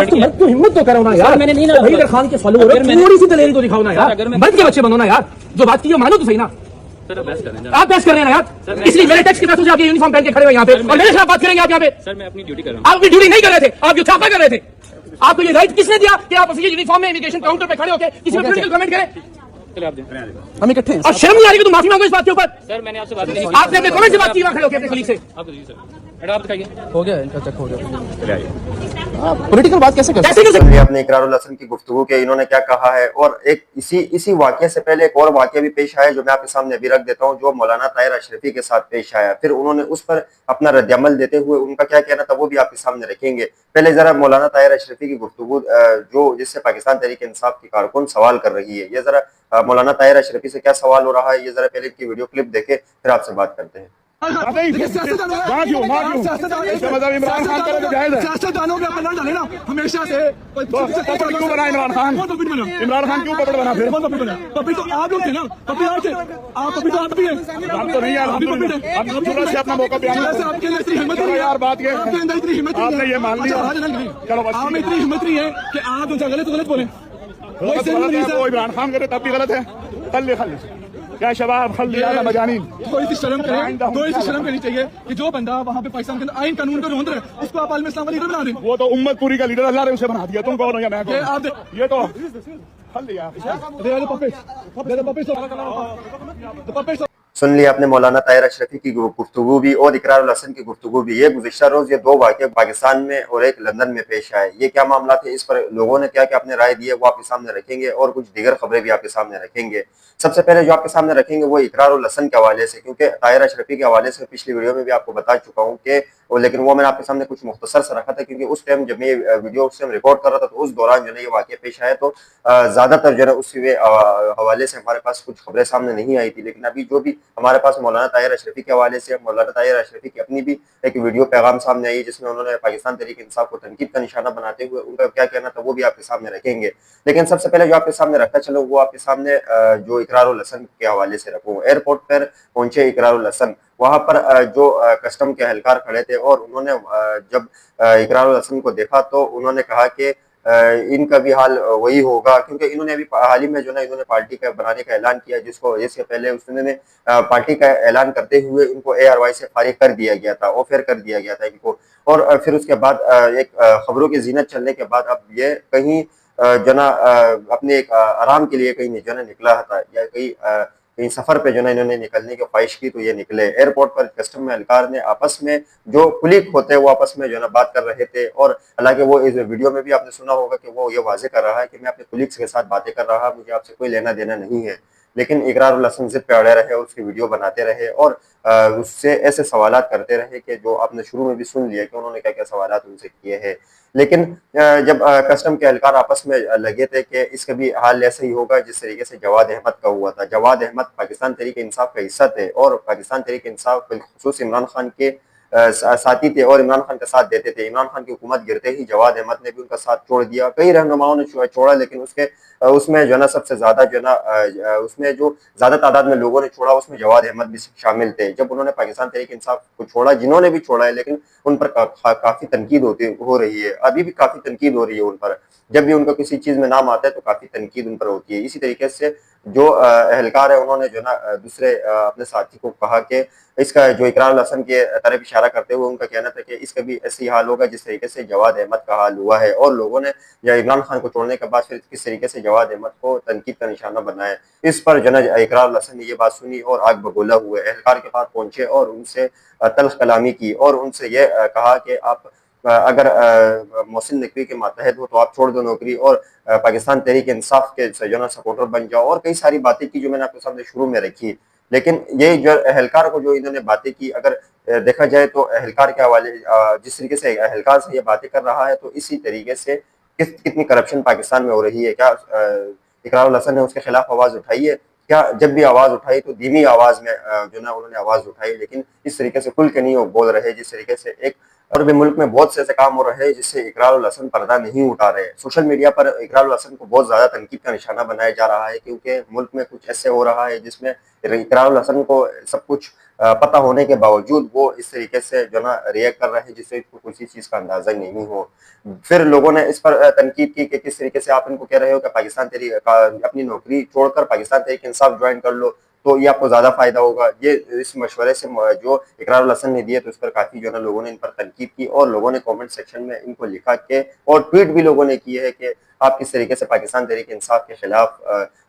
तो हिम्मत तो करो ना यार, मैंने नहीं ना वहीद खान के फॉलो थोड़ी सी दलेरी तो दिखाओ ना यार, मर्द के बच्चे बनो ना यार, जो बात की मानो तो सही ना। सर आप बहस कर रहे हैं ना यार, इसलिए मेरे टेक्स्ट के बाद आप ये यूनिफॉर्म पहन के खड़े हो यहाँ पे और मेरे खिलाफ बात करेंगे आप यहाँ पे। सर मैं अपनी ड्यूटी कर रहा हूँ। आप अपनी ड्यूटी नहीं कर रहे थे, आप जो छापा कर रहे थे। आपको ये राइट किसने दिया कि आप ऑफिशियल यूनिफॉर्म में इमिग्रेशन काउंटर पे खड़े होकर किसी पे पॉलिटिकल कमेंट करें? चलो आप दें। हम इकट्ठे हैं और शर्म नहीं आ रही कि तुम माफी मांगो इस बात के ऊपर। सर मैंने आपसे बात नहीं की। आपने अपने कमेंट से बात की वहाँ खड़े होकर अपने कलीग से। आप दीजिए सर, मैडम आप दिखाइए। हो गया इनका चेक हो गया। पॉलिटिकल बात कैसे कर सकते? अपने इकरारुल हसन की गुफ्तगू के इन्होंने क्या कहा है, और एक इसी वाकये से पहले एक और वाकया भी पेश आया जो मैं आपके सामने अभी रख देता हूँ, जो मौलाना ताहिर अशरफी के साथ पेश आया। फिर उन्होंने उस पर अपना रद्दअमल देते हुए उनका क्या कहना था वो भी आपके सामने रखेंगे। पहले जरा मौलाना ताहिर अशरफी की गुफ्तगू जो जिससे पाकिस्तान तहरीक इंसाफ की कारकुन सवाल कर रही है, ये जरा मौलाना ताहिर अशरफी से क्या सवाल हो रहा है, ये जरा पहले इनकी वीडियो क्लिप देखे फिर आपसे बात करते हैं। सियासतदानों के अपना डाले ना हमेशा से क्यों बना इमरान खान? इमरान खान क्यों पकड़ बना? फिर पपी तो आप लोग थे ना, पपी आप थे, आप पपी तो आप भी हैं। हम तो नहीं यार, हम थोड़ा सा अपना मौका पे आपके अंदर इतनी हिम्मत नहीं यार, बात ये आपके अंदर इतनी हिम्मत आपने ये मान लिया। चलो आप में इतनी हिम्मत नहीं है कि आप जो गलत बोले वो इमरान खान करे तब भी गलत है। कल क्या शबाब खल लिया था बजानी। थोड़ी सी शर्म करें, थोड़ी सी शर्म करनी चाहिए कि जो बंदा वहाँ पे पाकिस्तान के अंदर आइन कानून को रोंद रहा है उसको आप आलम इस्लाम का लीडर बना दें। वो तो उम्मत पूरी का लीडर अल्लाह ने उसे बना दिया, तुम कौन हो या मैं कौन? आप ये तो खल लिया। सुन लिया आपने मौलाना ताहिर अशरफी की गुफ्तगू भी और इकरारुल हसन की गुफ्तगू भी। ये गुज़िश्ता रोज ये दो वाक़े पाकिस्तान में और एक लंदन में पेश आए। ये क्या मामला थे, इस पर लोगों ने क्या क्या अपने राय दिए वो आपके सामने रखेंगे और कुछ दीगर खबरें भी आपके सामने रखेंगे। सबसे पहले जो आपके सामने रखेंगे वो इकरारुल हसन के हवाले से, क्योंकि ताहिर अशरफी के हवाले से पिछली वीडियो में भी आपको बता चुका हूँ कि लेकिन वो मैंने आपके सामने कुछ मुख्तसर से रखा था, क्योंकि उस टाइम जब मैं वीडियो उस टाइम रिकॉर्ड कर रहा था तो उस दौरान जो है ये वाक़या पेश आया, तो ज़्यादातर जो है उसी हवाले से हमारे पास कुछ खबरें सामने नहीं आई थी। लेकिन अभी जो भी हमारे पास मौलाना ताहिर अशरफी के हवाले से, मौलाना ताहिर अशरफी की अपनी भी एक वीडियो पैगाम सामने आई जिसमें उन्होंने पाकिस्तान तहरीक इंसाफ को तनकीद का निशाना बनाते हुए उनका क्या कहना था वो भी आपके सामने रखेंगे। लेकिन सबसे पहले जो आपके सामने रखा चलो वो आपके सामने जो इकरारुल हसन के हवाले से रखूँ। एयरपोर्ट पर पहुंचे इकरारुल हसन, वहां पर जो कस्टम के एहलकार खड़े थे और उन्होंने जब इकरारुल हसन को देखा तो उन्होंने कहा कि इनका भी हाल वही होगा, क्योंकि इन्होंने अभी हाल ही में जो ना इन्होंने पार्टी का बनाने का ऐलान किया, जिसको इससे पहले उसने पार्टी का ऐलान करते हुए इनको ARY से फारिग कर दिया गया था, ऑफर कर दिया गया था इनको। और फिर उसके बाद एक खबरों की जीनत चलने के बाद अब ये कहीं जो ना अपने एक आराम के लिए कहीं जो ना निकला था या कहीं सफर पे जो ना इन्होंने निकलने की ख्वाहिश की तो ये निकले। एयरपोर्ट पर कस्टम में एहलकार ने आपस में जो कुलीग होते हैं वो आपस में जो ना बात कर रहे थे, और हालांकि वो इस वीडियो में भी आपने सुना होगा कि वो ये वाजे कर रहा है कि मैं अपने कुलीग्स के साथ बातें कर रहा, मुझे आपसे कोई लेना देना नहीं है। लेकिन इकरारुल हसन जिद पे अड़े रहे और उसकी वीडियो बनाते रहे और उससे ऐसे सवालात करते रहे कि जो आपने शुरू में भी सुन लिया कि उन्होंने क्या क्या सवालात उनसे किए हैं। लेकिन जब कस्टम के एहलकार आपस में लगे थे कि इसका भी हाल ऐसा ही होगा जिस तरीके से जवाद अहमद का हुआ था। जवाद अहमद पाकिस्तान तहरीक इंसाफ का हिस्सा थे और पाकिस्तान तहरीक इंसाफ बिलखुसूस इमरान खान के साथी थे और इमरान खान का साथ देते थे। इमरान खान की हुकूमत गिरते ही जवाद अहमद ने भी उनका साथ छोड़ दिया, कई रहनुमाओं ने छोड़ा, लेकिन उसमें जो ना सबसे ज्यादा जो ना उसमें जो ज्यादा तादाद में लोगों ने छोड़ा उसमें जवाद अहमद भी शामिल थे। जब उन्होंने पाकिस्तान तहरीक इंसाफ को छोड़ा, जिन्होंने भी छोड़ा है, लेकिन उन पर काफी तनकीद हो रही है, अभी भी काफी तनकीद हो रही है उन पर। जब भी उनका किसी चीज में नाम आता है तो काफी तनकीद उन पर होती है। इसी तरीके से जो एहलकार है उन्होंने जो ना दूसरे अपने साथी को कहा कि इसका जो इकरारुल हसन के तरफ इशारा करते हुए उनका कहना था कि इसका भी ऐसी हाल होगा जिस तरीके से जवाद अहमद का हाल हुआ है। और लोगों ने या इमरान खान को छोड़ने के बाद फिर किस तरीके से जवाद अहमद को तनकीद का निशाना बनाया, इस पर जो ना इकरारुल हसन ने ये बात सुनी और आग बगोला हुए एहलकार के पास पहुंचे और उनसे तल्ख कलामी की और उनसे ये कहा कि आप अगर मोहसिन नकवी के मातहत हो तो आप छोड़ दो नौकरी और पाकिस्तान तहरीक इंसाफ के जो ना सपोर्टर बन जाओ, और कई सारी बातें की जो मैंने आपके सामने शुरू में रखी। लेकिन ये जो एहलकार को जो इन्होंने बातें की, अगर देखा जाए तो एहलकार के हवाले जिस तरीके से एहलकार से ये बातें कर रहा है तो इसी तरीके से कितनी करप्शन पाकिस्तान में हो रही है। क्या इकरारुल हसन ने उसके खिलाफ आवाज उठाई है? क्या जब भी आवाज उठाई तो धीमी आवाज में जो ना उन्होंने आवाज उठाई, लेकिन इस तरीके से खुल के नहीं वो बोल रहे जिस तरीके से एक और भी मुल्क में बहुत से ऐसे काम हो रहे हैं जिससे इकरारुल हसन पर्दा नहीं उठा रहे। सोशल मीडिया पर इकरारुल हसन को बहुत ज्यादा तनकीद का निशाना बनाया जा रहा है, क्योंकि मुल्क में कुछ ऐसे हो रहा है जिसमें इकरारुल हसन को सब कुछ पता होने के बावजूद वो इस तरीके से जो ना रिएक्ट कर रहे हैं जिससे इसको किसी चीज का अंदाजा नहीं हो। फिर लोगों ने इस पर तनकीद की कि किस तरीके से आप इनको कह रहे हो कि पाकिस्तान तहरीक अपनी नौकरी छोड़कर पाकिस्तान तहरीक इंसाफ ज्वाइन कर लो तो ये आपको ज्यादा फायदा होगा। ये इस मशवरे से जो इकरारुल हसन ने दिए तो इस पर काफी जो है ना लोगों ने इन पर तनकीद की और लोगों ने कमेंट सेक्शन में इनको लिखा के और ट्वीट भी लोगों ने किए है कि आप किस तरीके से पाकिस्तान तहरीक इंसाफ के खिलाफ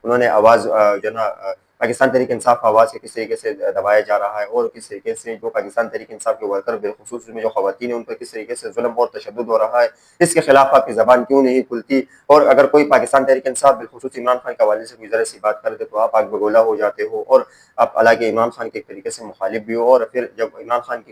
उन्होंने आवाज जो ना पाकिस्तान तहरीक इंसाफ आवाज किस तरीके से दबाया जा रहा है और किस तरीके से जो पाकिस्तान तहरीक इंसाफ के वर्कर बिलखुसूस में जो खवातीन है उन पर किस तरीके से जुल्म और तशद्दुद हो रहा है, इसके खिलाफ आपकी जबान क्यों नहीं खुलती। और अगर कोई पाकिस्तान तहरीक इंसाफ बिलखुसूस इमरान खान के हवाले से कोई जरा सी बात करते तो आप आग बगोला हो जाते हो और आप हालांकि इमरान खान के एक तरीके से मुखालिफ भी हो और फिर जब इमरान खान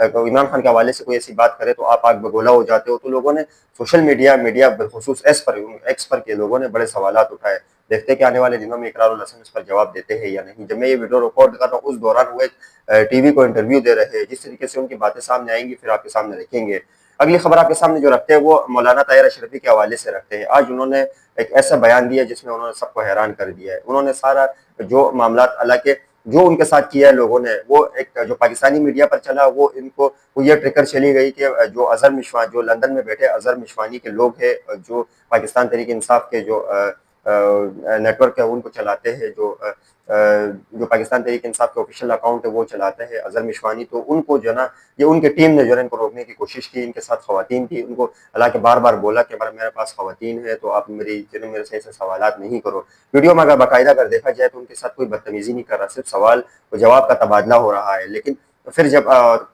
इमरान खान के हवाले से कोई ऐसी बात करे तो आप आग बगोला हो जाते हो। तो लोगों ने सोशल मीडिया बिलखुसूस एक्स पर के लोगों ने बड़े सवालात उठाए। देखते हैं कि आने वाले दिनों में इकरारुल हसन इस पर जवाब देते हैं या नहीं। जब मैं ये वीडियो रिकॉर्ड कर रहा हूँ उस दौरान वो एक टीवी को इंटरव्यू दे रहे हैं, जिस तरीके से उनकी बातें सामने आएंगी फिर आपके सामने रखेंगे। अगली खबर आपके सामने जो रखते हैं वो मौलाना ताहिर अशरफी के हवाले से रखते हैं। आज उन्होंने एक ऐसा बयान दिया जिसमें उन्होंने सबको हैरान कर दिया है। उन्होंने सारा जो मामला हालांकि जो उनके साथ किया है लोगों ने वो एक जो पाकिस्तानी मीडिया पर चला वो ये ट्रिकर चली गई कि जो अजहर मिशवानी जो लंदन में बैठे अजहर मिशवानी के लोग हैं जो पाकिस्तान तहरीक इंसाफ के जो नेटवर्क है उनको चलाते हैं, जो पाकिस्तान तहरीक इंसाफ के ऑफिशियल अकाउंट है वो चलाते हैं अजहर मिशवानी। तो उनको जो ना ये उनके टीम ने जो है इनको रोकने की कोशिश की, इनके साथ खवातीन थी, उनको हालांकि बार बार बोला कि अगर मेरे पास खवातीन है तो आप मेरे से ऐसे सवालात नहीं करो। वीडियो में अगर बाकायदा अगर देखा जाए तो उनके साथ कोई बदतमीजी नहीं कर रहा, सिर्फ सवाल और जवाब का तबादला हो रहा है। लेकिन फिर जब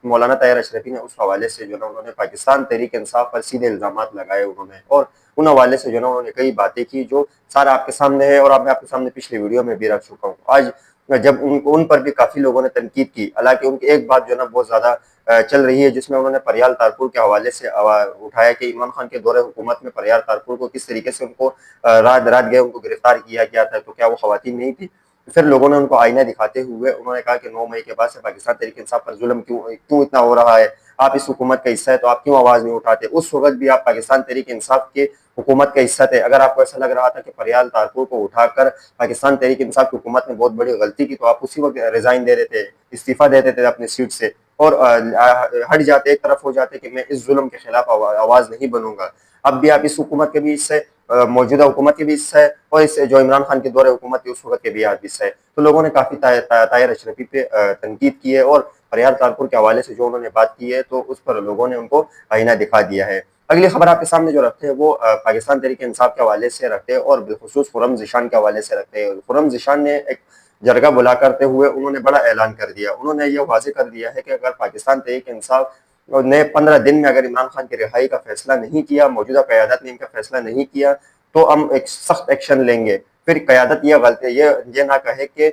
मौलाना ताहिर अशरफी ने उस हवाले से जो ना उन्होंने पाकिस्तान तहरीक इंसाफ पर सीधे इल्जामात लगाए उन्होंने और उन हवाले से जो ना उन्होंने कई बातें की जो सारा आपके सामने है और मैं आपके सामने पिछले वीडियो में भी रख चुका हूँ। आज जब उन पर भी काफी लोगों ने तनकीद की, हालांकि उनकी एक बात जो ना बहुत ज्यादा चल रही है जिसमें उन्होंने परियाल तारपुर के हवाले से उठाया कि इमरान खान के दौरे हुकूमत में परियाल तारपुर को किस तरीके से उनको रात गए उनको गिरफ्तार किया गया था, तो क्या वो खवातीन नहीं थी। फिर लोगों ने उनको आईना दिखाते हुए उन्होंने कहा कि 9 मई के बाद से पाकिस्तान तहरीक इंसाफ पर जुल्म क्यों इतना हो रहा है, आप इस हुकूमत का हिस्सा है तो आप क्यों आवाज नहीं उठाते। उस वक्त भी आप पाकिस्तान तहरीक इंसाफ के हुकूमत का हिस्सा थे। अगर आपको ऐसा लग रहा था कि परियाल तारपुर को उठाकर पाकिस्तान तहरीक इंसाफ की हुकूमत ने बहुत बड़ी गलती की तो आप उसी वक्त रिजाइन दे देते, इस्तीफा दे देते अपनी सीट से और हट जाते, एक तरफ हो जाते कि मैं इस जुल्म के खिलाफ आवाज नहीं बनूंगा। अब भी आप इस हुकूमत के भी हिस्से, मौजूदा हुकूमत के भी हिस्सा है और इस जो इमरान खान के दौरे हुकूमत के उस वक्त के भी आप हिस्सा है। तो लोगों ने काफी ताहिर अशरफी पे तनकीद की है और परियाल तारपुर के हवाले से जो उन्होंने बात की है तो उस पर लोगों ने उनको आईना दिखा दिया है। अगली खबर आपके सामने जो रखते हैं वो पाकिस्तान तहरीक इंसाफ के हवाले से रखते हैं और बिलखुसूस खुर्रम ज़ीशान के हवाले से रखते हैं। खुर्रम ज़ीशान ने एक जरगा बुला करते हुए उन्होंने बड़ा ऐलान कर दिया। उन्होंने ये वाज़ेह कर दिया है कि अगर पाकिस्तान तहरीक इंसाफ ने 15 दिन में अगर इमरान खान की रिहाई का फैसला नहीं किया, मौजूदा क़यादत ने इनका फैसला नहीं किया तो हम एक सख्त एक्शन लेंगे। फिर क़यादत ये गलती ये ना कहे कि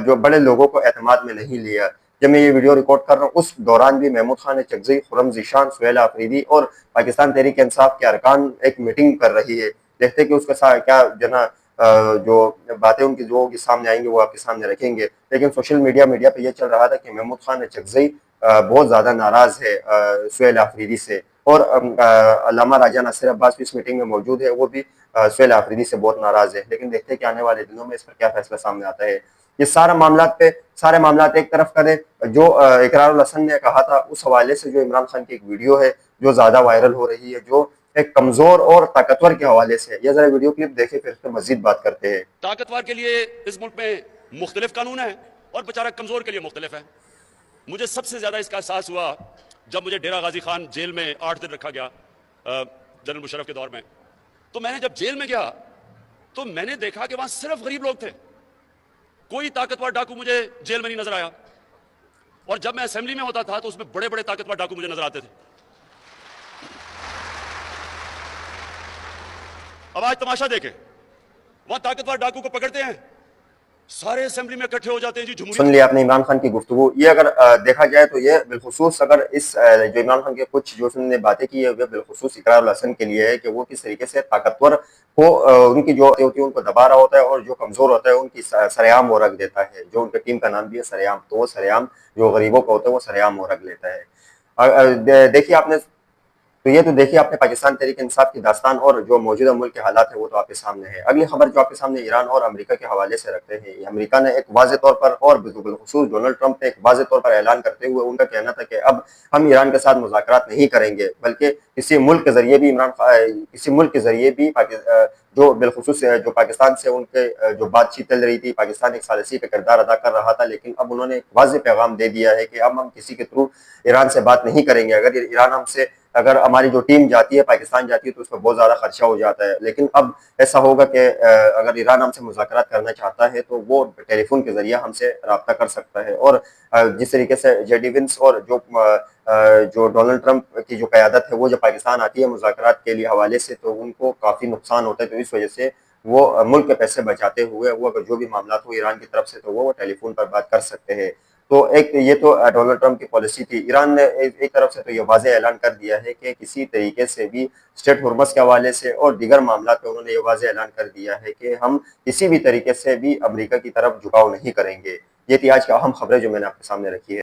जो बड़े लोगों को एतमाद में नहीं लिया। जब मैं ये वीडियो रिकॉर्ड कर रहा हूँ उस दौरान भी महमूद खान चकज़ई, खुर्रम ज़ीशान, सुहेल आफरीदी और पाकिस्तान तहरीक इंसाफ के अरकान एक मीटिंग कर रही है। देखते कि उसके साथ क्या जना जो बातें उनकी जो सामने आएंगी वो आपके सामने रखेंगे। लेकिन सोशल मीडिया पे ये चल रहा था कि महमूद खान चकज़ई बहुत ज्यादा नाराज है सुहेल आफरीदी से और अल्लामा राजा नासिर अब्बास भी इस मीटिंग में मौजूद है, वो भी सुहेल आफरीदी से बहुत नाराज है। लेकिन देखते हैं कि आने वाले दिनों में इस पर क्या फैसला सामने आता है। ये सारे मामला एक तरफ करें, जो इकरारुल हसन ने कहा था उस हवाले से जो इमरान खान की एक वीडियो है जो ज्यादा वायरल हो रही है, जो एक कमजोर और ताकतवर के हवाले से, ये जरा वीडियो क्लिप देखे फिर इसमें मजीद बात करते हैं। ताकतवर के लिए इस मुल्क में मुख्तलिफ कानून है और बेचारा कमजोर के लिए मुख्तलिफ है। मुझे सबसे ज्यादा इसका एहसास हुआ जब मुझे डेरा गाजी खान जेल में 8 दिन रखा गया जनरल मुशर्रफ के दौर में। तो मैंने जब जेल में गया तो मैंने देखा कि वहां सिर्फ गरीब लोग थे, कोई ताकतवर डाकू मुझे जेल में नहीं नजर आया। और जब मैं असेंबली में होता था तो उसमें बड़े बड़े ताकतवर डाकू मुझे नजर आते थे। अब आज तमाशा देखें, वहां ताकतवर डाकू को पकड़ते हैं, सारे असेंबली में इकट्ठे हो जाते हैं जी। सुन लिया आपने इमरान खान की गुफ्तगू। ये अगर देखा जाए तो ये बिलखुसूस अगर इस जो इमरान खान के कुछ जो उसने बातें की है वे बिलखुसूस इकरारुल हसन के लिए है कि वो किस तरीके से ताकतवर को उनकी जो होती है उनको दबा रहा होता है और जो कमजोर होता है उनकी सरेआम वो रख देता है। जो उनकी टीम का नाम भी है सरेआम, तो वो सरेआम जो गरीबों का होता है वो सरेआम वो रख लेता है। देखिए आपने तो ये तो देखिए आपने पाकिस्तान तहरीक इंसाफ की दास्तान और जो मौजूदा मुल्क के हालात है वो तो आपके सामने है। अगली खबर जो आपके सामने ईरान और अमेरिका के हवाले से रखते हैं। अमेरिका ने एक वाज़ेह तौर पर और बिलखुसूस डोनाल्ड ट्रंप ने एक वाज़ेह तौर पर ऐलान करते हुए उनका कहना था कि अब हम ईरान के साथ मुज़ाकरात नहीं करेंगे, बल्कि किसी मुल्क के जरिए भी जो बिलखुसूस जो पाकिस्तान से उनके जो बातचीत चल रही थी, पाकिस्तान एक सालिसी का किरदार अदा कर रहा था, लेकिन अब उन्होंने एक वाज़ेह पैगाम दे दिया है कि अब हम किसी के थ्रू ईरान से बात नहीं करेंगे। अगर हमारी जो टीम जाती है, पाकिस्तान जाती है, तो उसमें बहुत ज़्यादा खर्चा हो जाता है, लेकिन अब ऐसा होगा कि अगर ईरान हमसे मुज़ाकरात करना चाहता है तो वो टेलीफोन के ज़रिए हमसे रब्ता कर सकता है। और जिस तरीके से जेडी विंस और जो डोनाल्ड ट्रंप की जो क़यादत है वो जब पाकिस्तान आती है मुज़ाकरात के लिए हवाले से, तो उनको काफ़ी नुकसान होता है। तो इस वजह से वो मुल्क के पैसे बचाते हुए वो अगर जो भी मामला हो ईरान की तरफ से तो वो टेलीफोन पर बात कर सकते हैं। तो ये तो डोनाल्ड ट्रंप की पॉलिसी थी। ईरान ने एक तरफ से तो ये वाज़ेह ऐलान कर दिया है कि किसी तरीके से भी स्ट्रेट हुर्मुज़ के हवाले से और दीगर मामला पे उन्होंने ये वाज़ेह ऐलान कर दिया है कि हम किसी भी तरीके से भी अमेरिका की तरफ झुकाव नहीं करेंगे। ये थी आज की अहम खबरें जो मैंने आपके सामने रखी है।